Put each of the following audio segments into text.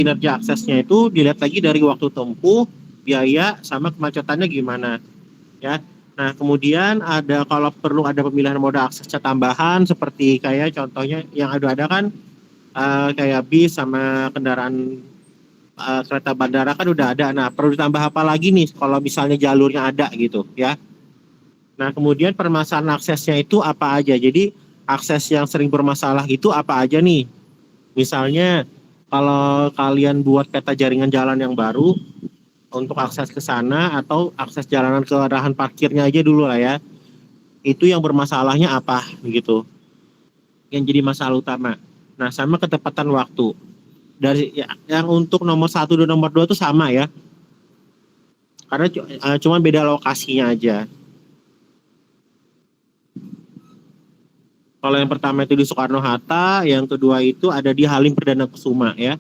kinerja aksesnya itu dilihat lagi dari waktu tempuh, biaya, sama kemacetannya gimana, ya. Nah, kemudian kalau perlu ada pemilihan moda aksesnya tambahan seperti kayak contohnya yang ada kan kayak bis sama kendaraan kereta bandara kan udah ada. Nah, perlu ditambah apa lagi nih kalau misalnya jalurnya ada gitu ya. Nah, kemudian permasalahan aksesnya itu apa aja. Jadi akses yang sering bermasalah itu apa aja nih. Misalnya kalau kalian buat peta jaringan jalan yang baru untuk akses ke sana atau akses jalanan ke arahan parkirnya aja dulu lah ya. Itu yang bermasalahnya apa gitu. Yang jadi masalah utama. Nah, sama ketepatan waktu. Dari yang untuk nomor 1 dan nomor 2 itu sama ya. Karena cuma beda lokasinya aja. Kalau yang pertama itu di Soekarno-Hatta, yang kedua itu ada di Halim Perdana Kusuma ya.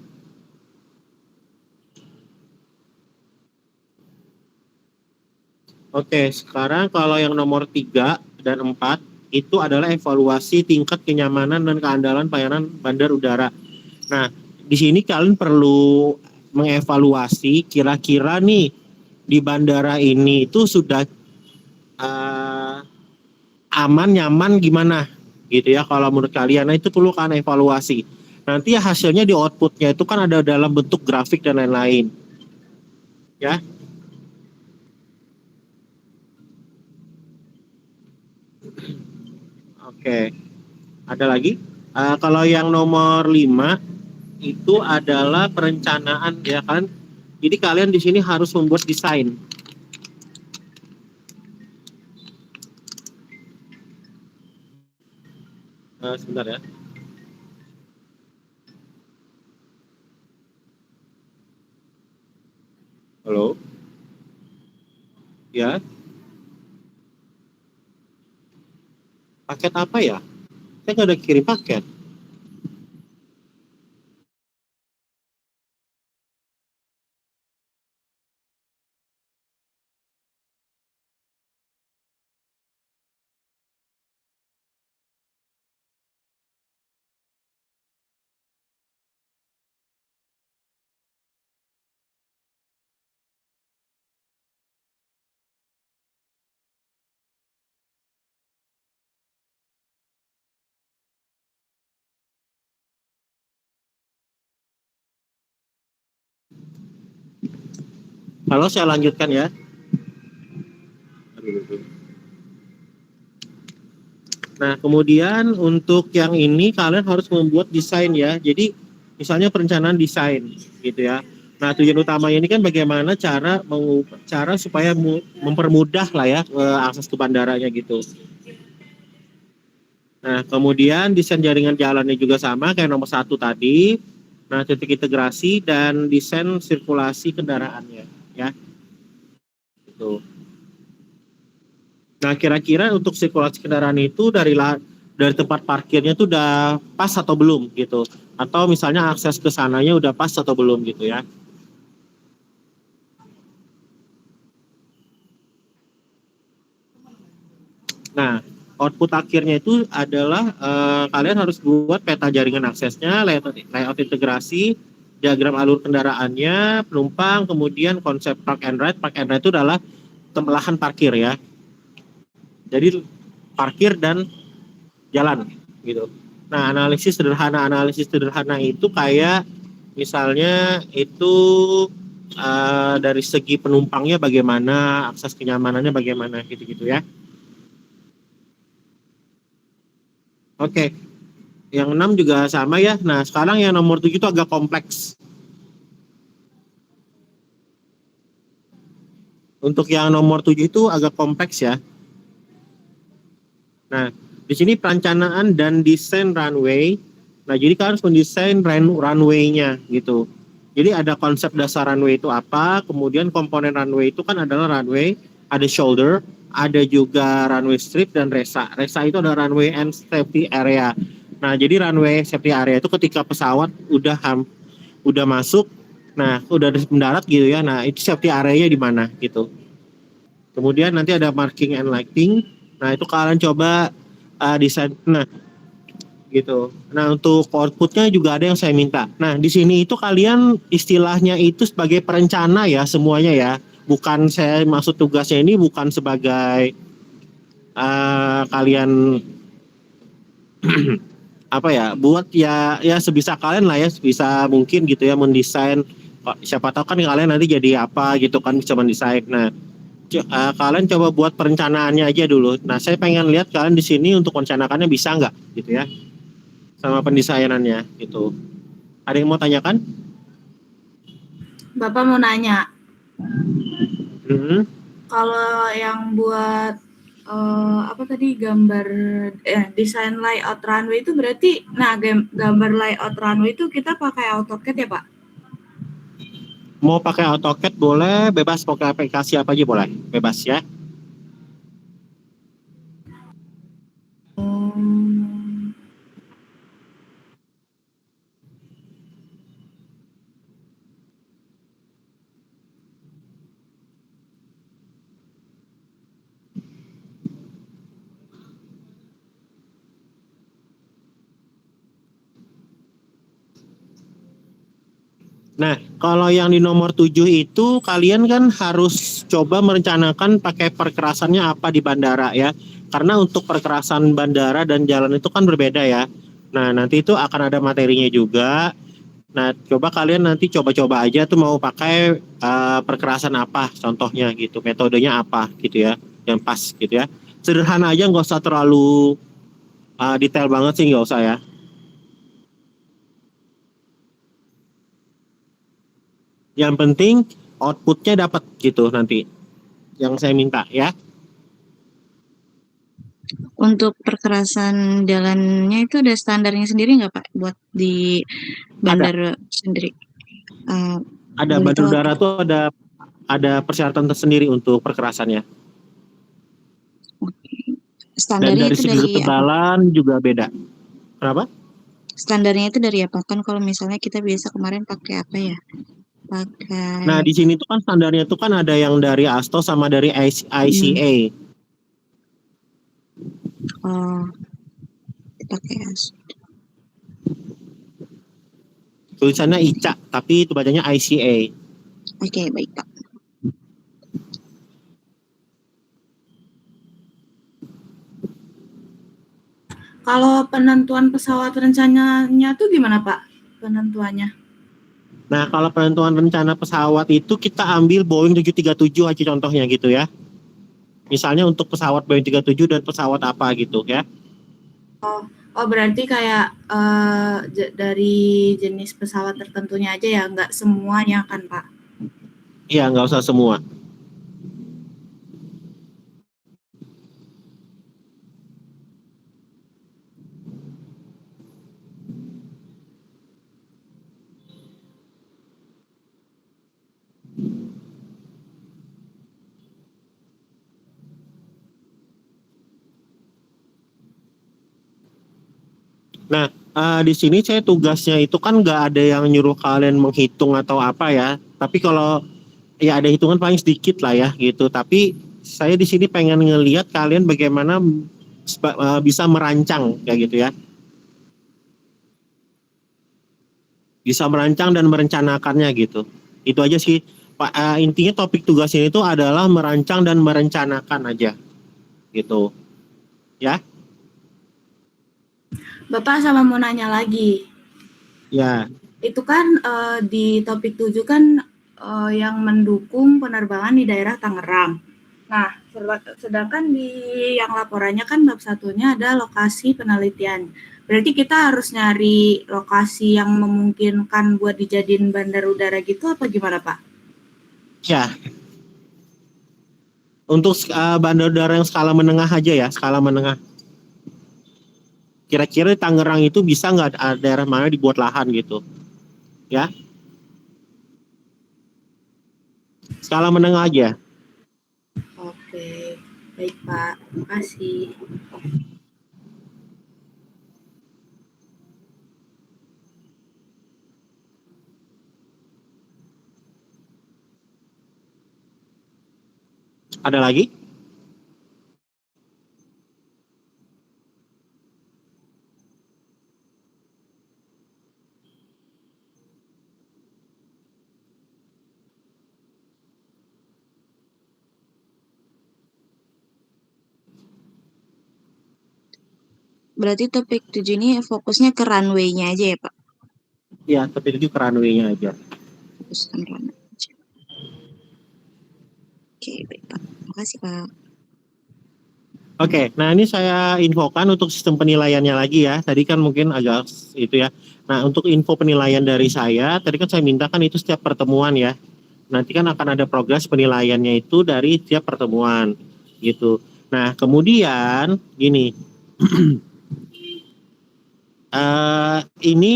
Oke, sekarang kalau yang nomor 3 dan 4 itu adalah evaluasi tingkat kenyamanan dan keandalan pelayanan bandar udara. Nah, di sini kalian perlu mengevaluasi kira-kira nih di bandara ini itu sudah aman, nyaman gimana gitu ya kalau menurut kalian. Nah, itu perlu kan evaluasi. Nanti hasilnya di outputnya itu kan ada dalam bentuk grafik dan lain-lain. Ya. Oke. Ada lagi? Kalau yang nomor 5 itu adalah perencanaan ya kan. Jadi kalian di sini harus membuat desain. Sebentar ya. Halo? Ya. Paket apa ya? Saya nggak ada kirim paket. Kalau saya lanjutkan ya. Nah, kemudian untuk yang ini kalian harus membuat desain ya. Jadi misalnya perencanaan desain gitu ya. Nah, tujuan utamanya ini kan bagaimana cara supaya mempermudah lah ya akses ke bandaranya gitu. Nah, kemudian desain jaringan jalannya juga sama kayak nomor 1 tadi. Nah, titik integrasi dan desain sirkulasi kendaraannya ya. Gitu. Nah, kira-kira untuk sirkulasi kendaraan itu dari tempat parkirnya itu udah pas atau belum gitu. Atau misalnya akses ke sananya udah pas atau belum gitu ya. Nah, output akhirnya itu adalah kalian harus buat peta jaringan aksesnya, layout integrasi, diagram alur kendaraannya, penumpang, kemudian konsep park and ride. Park and ride itu adalah lahan parkir ya. Jadi parkir dan jalan gitu. Nah, analisis sederhana itu kayak misalnya itu dari segi penumpangnya bagaimana, akses kenyamanannya bagaimana gitu-gitu ya. Oke. Yang 6 juga sama ya. Nah, sekarang yang nomor 7 itu agak kompleks. Untuk yang nomor 7 itu agak kompleks ya. Nah, di sini perencanaan dan desain runway. Nah, jadi kalian harus mendesain runway-nya gitu. Jadi ada konsep dasar runway itu apa, kemudian komponen runway itu kan adalah runway, ada shoulder, ada juga runway strip dan resa. Resa itu ada runway and safety area. Nah, jadi runway safety area itu ketika pesawat udah masuk, nah udah mendarat gitu ya. Nah, itu safety area-nya di mana gitu. Kemudian nanti ada marking and lighting. Nah, itu kalian coba desain. Nah, gitu. Nah, untuk outputnya juga ada yang saya minta. Nah, di sini itu kalian istilahnya itu sebagai perencana ya semuanya ya. Bukan, saya maksud tugasnya ini bukan sebagai kalian apa ya, buat ya ya sebisa kalian lah ya, sebisa mungkin gitu ya mendesain. Siapa tahu kan kalian nanti jadi apa gitu kan, bisa mendesain. Nah, kalian coba buat perencanaannya aja dulu. Nah, saya pengen lihat kalian di sini untuk merencanakannya bisa nggak gitu ya, sama pendesainannya gitu. Ada yang mau tanyakan? Bapak mau nanya, Hmm. kalau yang buat apa tadi gambar desain layout runway itu berarti, nah gambar layout runway itu kita pakai AutoCAD ya Pak? Mau pakai AutoCAD boleh, bebas pakai aplikasi apa aja boleh, bebas ya. Hmm, Nah, kalau yang di nomor 7 itu kalian kan harus coba merencanakan pakai perkerasannya apa di bandara ya. Karena untuk perkerasan bandara dan jalan itu kan berbeda ya. Nah, nanti itu akan ada materinya juga. Nah, coba kalian nanti coba-coba aja tuh mau pakai perkerasan apa contohnya gitu, metodenya apa gitu ya, yang pas gitu ya. Sederhana aja, nggak usah terlalu detail banget sih, nggak usah ya. Yang penting outputnya dapat gitu nanti, yang saya minta ya. untuk perkerasan jalannya itu ada standarnya sendiri nggak Pak buat di Ada, bandara sendiri? Uh, ada Boleh bandar tahu udara apa? tuh ada persyaratan tersendiri untuk perkerasannya. Dan Standarnya dari itu segi dari apa? ketebalan juga beda. Kenapa? Standarnya itu dari apa? Kan kalau misalnya kita biasa kemarin pakai apa ya? Nah, Pakai di sini tuh kan standarnya tuh kan ada yang dari ASTO sama dari hmm, ICA. oh, pakai as. Tulisannya ICA, tapi itu bacanya ICA. Oke, baik Pak. Kalau penentuan pesawat rencananya tuh gimana Pak? Penentuannya? Nah, kalau penentuan rencana pesawat itu kita ambil Boeing 737 aja contohnya gitu ya. Misalnya untuk pesawat Boeing 37 dan pesawat apa gitu ya. Oh, oh berarti kayak dari jenis pesawat tertentunya aja ya, nggak semuanya kan Pak? Iya, nggak usah semua. Nah, di sini saya tugasnya itu kan nggak ada yang nyuruh kalian menghitung atau apa ya. Tapi kalau ya ada hitungan paling sedikit lah ya gitu. Tapi saya di sini pengen ngelihat kalian bagaimana bisa merancang kayak gitu ya. Bisa merancang dan merencanakannya gitu. Itu aja sih. Pak, intinya topik tugasnya itu adalah merancang dan merencanakan aja gitu. Ya. Bapak sama mau nanya lagi. Ya. Itu kan di topik 7 kan yang mendukung penerbangan di daerah Tangerang. Nah, sedangkan di yang laporannya kan bab satunya ada lokasi penelitian. Berarti kita harus nyari lokasi yang memungkinkan buat dijadiin bandar udara gitu apa gimana Pak? Ya, untuk bandar udara yang skala menengah aja ya, skala menengah. Kira-kira di Tangerang itu bisa nggak daerah mana dibuat lahan gitu, ya? Skala menengah aja. Oke, baik Pak, terima kasih. Ada lagi? Berarti topik 7 ini fokusnya ke runway-nya aja ya, Pak? Ya, topik 7 ke runway-nya aja. Fokuskan runway aja. Oke, baik, Pak. Makasih, Pak. Oke, nah ini saya infokan untuk sistem penilaiannya lagi ya. Tadi kan mungkin agak itu ya. Nah, untuk info penilaian dari saya, tadi kan saya mintakan itu setiap pertemuan ya. Nanti kan akan ada progres penilaiannya itu dari setiap pertemuan gitu. Nah, kemudian gini, ini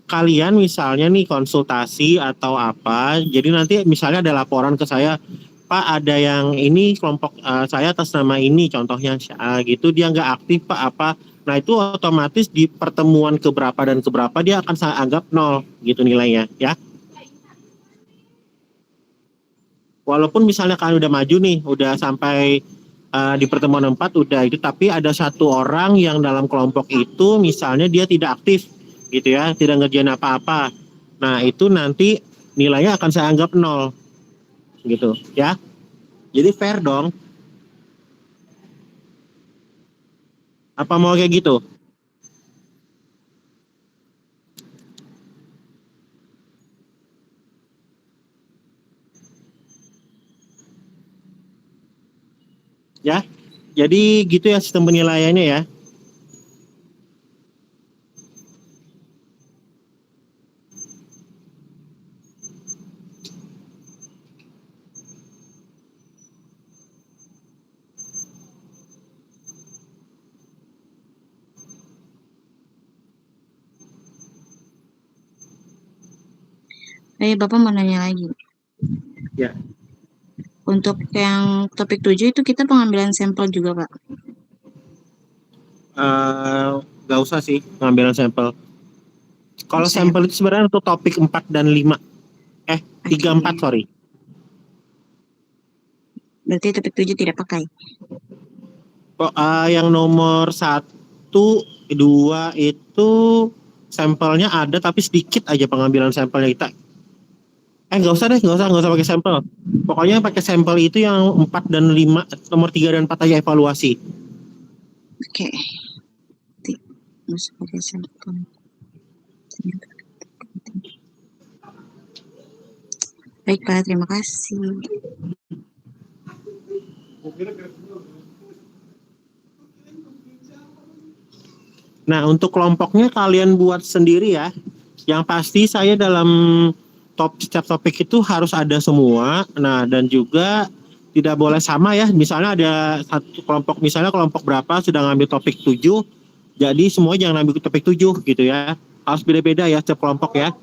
kalian misalnya nih konsultasi atau apa, jadi nanti misalnya ada laporan ke saya, Pak ada yang ini kelompok saya atas nama ini contohnya gitu dia nggak aktif Pak apa, nah itu otomatis di pertemuan keberapa dan keberapa dia akan saya anggap 0 gitu nilainya ya. Walaupun misalnya kalian udah maju nih, udah sampai di pertemuan 4 udah itu, tapi ada satu orang yang dalam kelompok itu misalnya dia tidak aktif gitu ya, tidak ngerjain apa-apa. Nah, itu nanti nilainya akan saya anggap 0 gitu ya. Jadi fair dong. Apa mau kayak gitu? Ya. Jadi gitu ya sistem penilaiannya ya. Bapak mau nanya lagi. Ya. Untuk yang topik 7 itu kita pengambilan sampel juga, Pak? Gak usah sih pengambilan sampel. Kalau Bisa ya, sampel itu sebenarnya untuk topik 4 dan 5. 3, 4 sorry. Berarti topik 7 tidak pakai? Yang nomor 1, 2 itu sampelnya ada tapi sedikit aja pengambilan sampelnya kita. Nggak usah pakai sampel. Pokoknya pakai sampel itu yang 4 dan 5, nomor 3 dan 4 aja evaluasi. Oke. Harus pakai sampel. Baik, Pak. Terima kasih. Nah, untuk kelompoknya kalian buat sendiri ya. Yang pasti saya dalam setiap topik itu harus ada semua. Nah, dan juga tidak boleh sama ya. Misalnya ada satu kelompok, misalnya kelompok berapa sudah ngambil topik 7, jadi semua jangan ambil topik 7 gitu ya. Harus beda-beda ya setiap kelompok ya.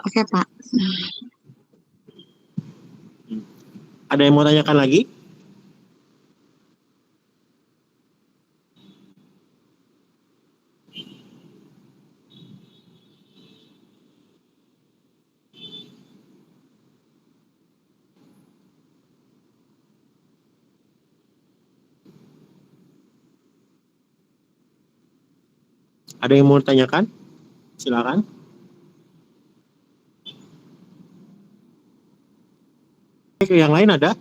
Oke, Pak. Ada yang mau tanyakan lagi? Ada yang mau tanyakan? Silakan. Yang lain ada?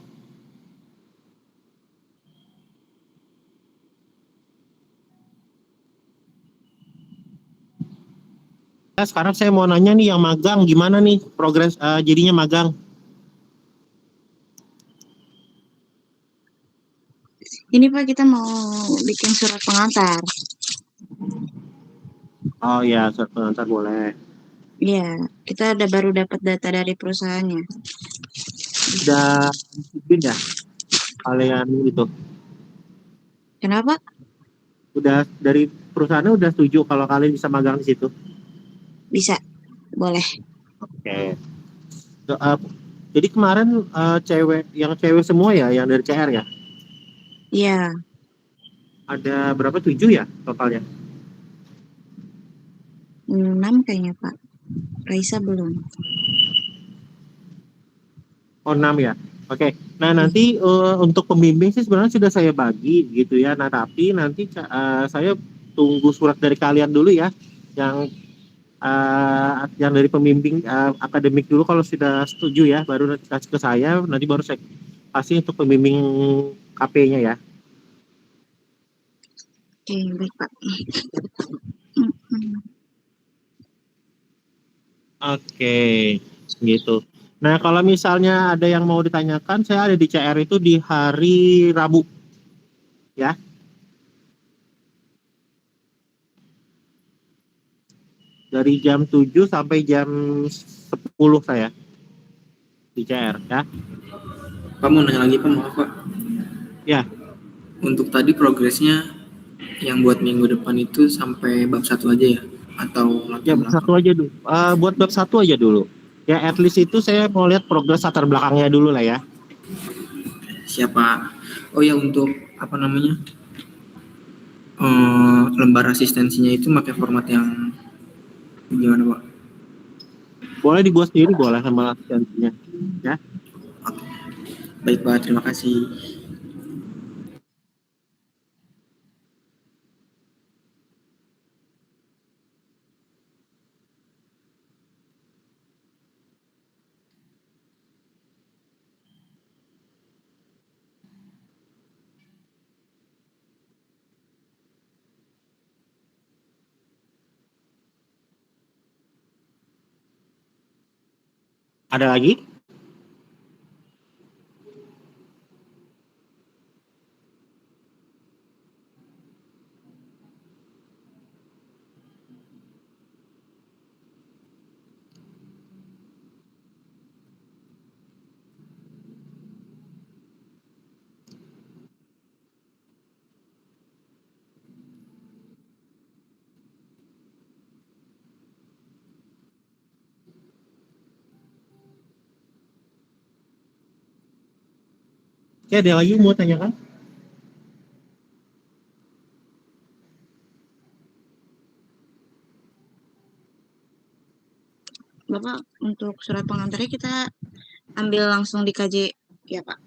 Sekarang saya mau nanya nih yang magang gimana nih progres jadinya magang? Ini Pak, kita mau bikin surat pengantar. Oh ya, surat pengantar boleh. Iya, kita baru dapat data dari perusahaannya. Udah mungkin ya kalian itu? Kenapa? Udah dari perusahaannya udah setuju kalau kalian bisa magang di situ? Bisa, boleh. Oke. Jadi kemarin cewek semua ya yang dari CR ya? Iya. Ada berapa? 7 ya totalnya? 6 kayaknya Pak. Raisa belum. Oh 6 ya. Oke. Nah nanti untuk pembimbing sih sebenarnya sudah saya bagi gitu ya. Nah tapi nanti saya tunggu surat dari kalian dulu ya. Yang yang dari pembimbing akademik dulu kalau sudah setuju ya, baru nanti kasih ke saya, nanti baru saya kasih untuk pembimbing KP-nya ya. Oke, baik Pak. Oke, gitu. Nah, kalau misalnya ada yang mau ditanyakan, saya ada di CR itu di hari Rabu, ya. Dari jam 7 sampai jam 10 saya di CR, ya. Pak mau nanya lagi Pak, maaf Pak. Ya. Untuk tadi progresnya yang buat minggu depan itu sampai bab 1 aja ya? Atau Ya, bab 1 aja dulu. Buat bab 1 aja dulu. Ya, at least itu saya mau lihat progres latar belakangnya dulu lah ya. Siapa? Oh ya, untuk apa namanya? Lembar asistensinya itu pakai format yang gimana Pak? Boleh dibuat sendiri, boleh sama asistensinya. Ya. Oke. Baik Pak, terima kasih. Ada lagi? Oke, ada lagi mau tanyakan? Bapak, untuk surat pengantarnya kita ambil langsung di KJ ya Pak?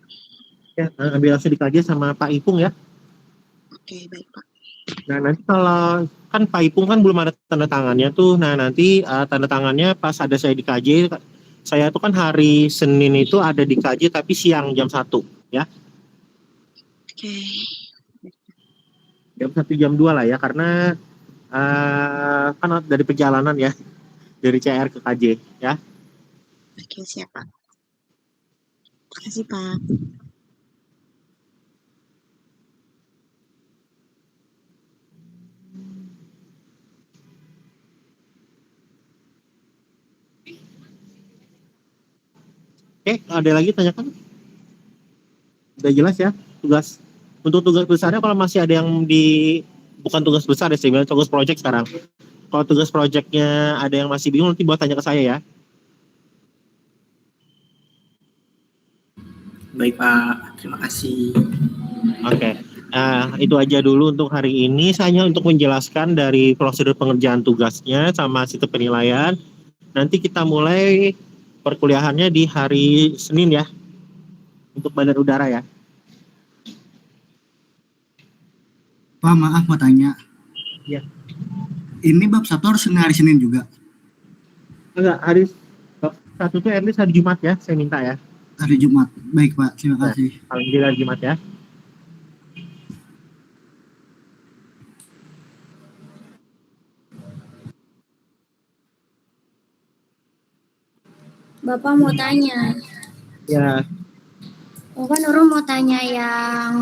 Ya, ambil langsung dikaji sama Pak Ipung ya. Oke, baik Pak. Nah, nanti kalau kan Pak Ipung kan belum ada tanda tangannya tuh. Nah, nanti tanda tangannya pas ada saya di KJ. Saya tuh kan hari Senin itu ada di KJ tapi siang jam 1 ya. Oke. Jam 1 jam 2 lah ya, karena kan dari perjalanan ya, dari CR ke KJ ya. Oke, siap Pak. Terima kasih Pak. Oke, ada lagi tanyakan? Udah jelas ya tugas. Untuk tugas besarnya kalau masih ada yang bukan tugas besar ya, sebenarnya tugas project sekarang. Kalau tugas projectnya ada yang masih bingung, nanti buat tanya ke saya ya. Baik Pak, terima kasih. Oke. Itu aja dulu untuk hari ini. Saya hanya untuk menjelaskan dari prosedur pengerjaan tugasnya sama sistem penilaian. Nanti kita mulai perkuliahannya di hari Senin ya, untuk bandar udara ya. Pak, maaf mau tanya. Ya. Ini bab 1 harus hari Senin juga? Enggak, hari satu tuh at least hari Jumat ya, saya minta ya. Hari Jumat. Baik Pak, terima kasih. Paling tidak hari Jumat ya. Bapak mau tanya. Ya. Bapak Nurul mau tanya yang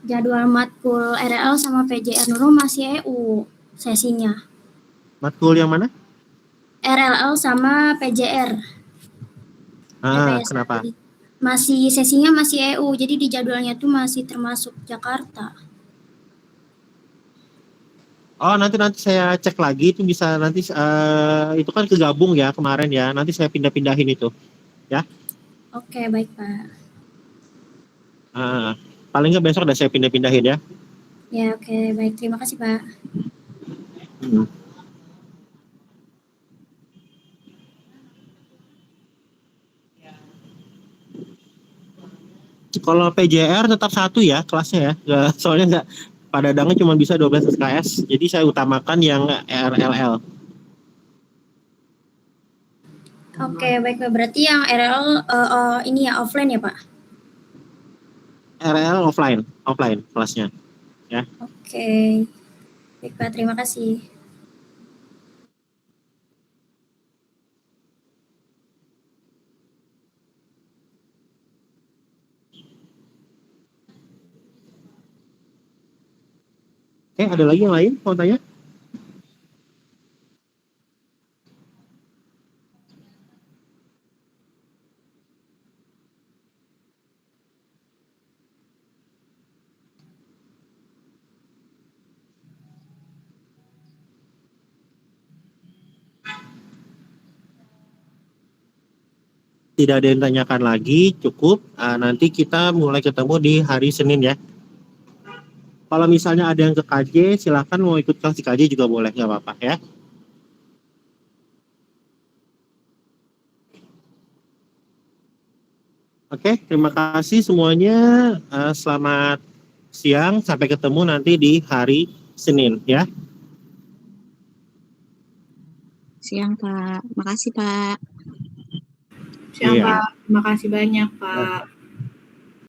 jadwal matkul RL sama PJR Nurul masih EU sesinya. Matkul yang mana? RLL sama PJR. Kenapa? Masih sesinya masih EU, jadi di jadwalnya tuh masih termasuk Jakarta. Oh, nanti saya cek lagi, itu bisa nanti itu kan kegabung ya kemarin ya. Nanti saya pindah-pindahin itu. Ya. Oke, baik Pak. Paling nggak besok udah saya pindah-pindahin ya. Ya, oke, baik. Terima kasih Pak. Kalau PJR tetap 1 ya kelasnya ya. Soalnya nggak, pada dangnya cuma bisa 12 SKS. Jadi saya utamakan yang RLL. Oke, baik Pak. Berarti yang RL ini ya offline ya Pak? RL offline kelasnya. Oke. Baik Pak, terima kasih. Oke, ada lagi yang lain mau tanya? Tidak ada yang tanyakan lagi, cukup. Nanti kita mulai ketemu di hari Senin ya. Kalau misalnya ada yang ke KJ, silakan mau ikut kelas di KJ juga boleh, nggak apa-apa ya. Oke, terima kasih semuanya. Selamat siang, sampai ketemu nanti di hari Senin ya. Siang, Pak. Makasih, Pak. Siapa? Iya. Terima kasih banyak, Pak.